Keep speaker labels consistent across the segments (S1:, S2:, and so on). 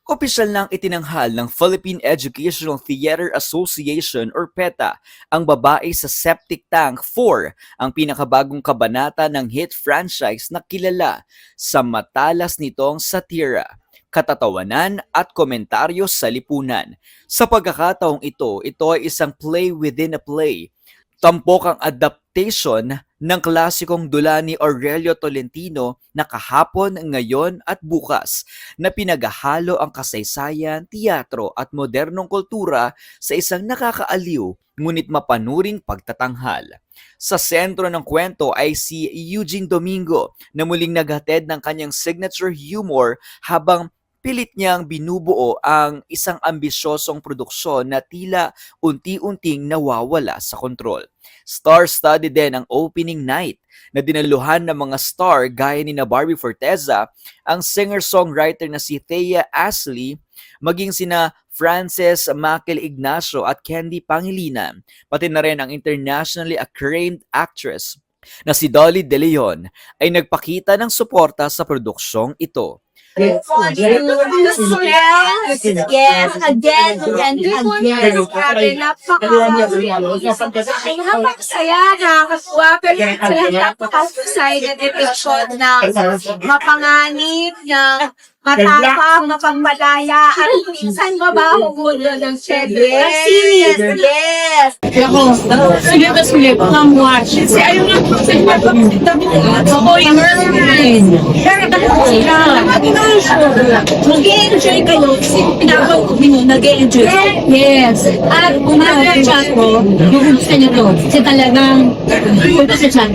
S1: Opisyal nang itinanghal ng Philippine Educational Theater Association or PETA ang Babae sa Septic Tank 4, ang pinakabagong kabanata ng hit franchise na kilala sa matalas nitong satira, katatawanan at komentaryo sa lipunan. Sa pagkakataong ito ay isang play within a play. Tampok ang adaptation ng klasikong dula ni Aurelio Tolentino na Kahapon, Ngayon at Bukas na pinaghahalo ang kasaysayan, teatro at modernong kultura sa isang nakakaaliw ngunit mapanuring pagtatanghal. Sa sentro ng kwento ay si Eugene Domingo na muling naghatid ng kanyang signature humor habang pilit niyang binubuo ang isang ambisyosong produksyon na tila unti-unting nawawala sa kontrol. Star-studded din ang opening night na dinaluhan ng mga star gaya ni na Barbie Forteza, ang singer-songwriter na si Thea Ashley, maging sina Frances Makel Ignacio at Candy Pangilinan, pati na rin ang internationally acclaimed actress na si Dolly De Leon ay nagpakita ng suporta sa produksyong ito.
S2: Yes, again. Grabe, napakasaya, nakakatuwa, pero napaka-excited episode na mapanganib, na matapang, mapagmalaya, at minsan mabaho gulo ng syempre. Yes!
S3: Ako, sulit na sulit, watch. Kasi ayaw nga po sa ako yung pero tapos sila, mag-i-enjoy kayo kasi pinakaw ko nag-i-enjoy. Yes. At umaga chat ko, yung gusto niyo to. Kasi talagang punta sa chat.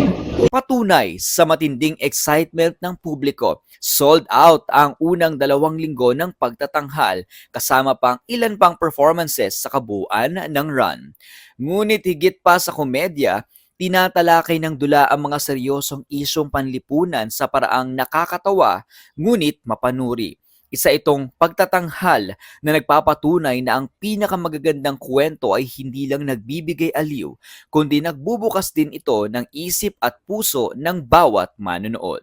S1: Patunay sa matinding excitement ng publiko, sold out ang unang 2 linggo ng pagtatanghal kasama pang ilan pang performances sa kabuuan ng run. Ngunit higit pa sa komedya, tinatalakay ng dula ang mga seryosong isyong panlipunan sa paraang nakakatawa ngunit mapanuri. Isa itong pagtatanghal na nagpapatunay na ang pinakamagagandang kwento ay hindi lang nagbibigay aliw, kundi nagbubukas din ito ng isip at puso ng bawat manonood.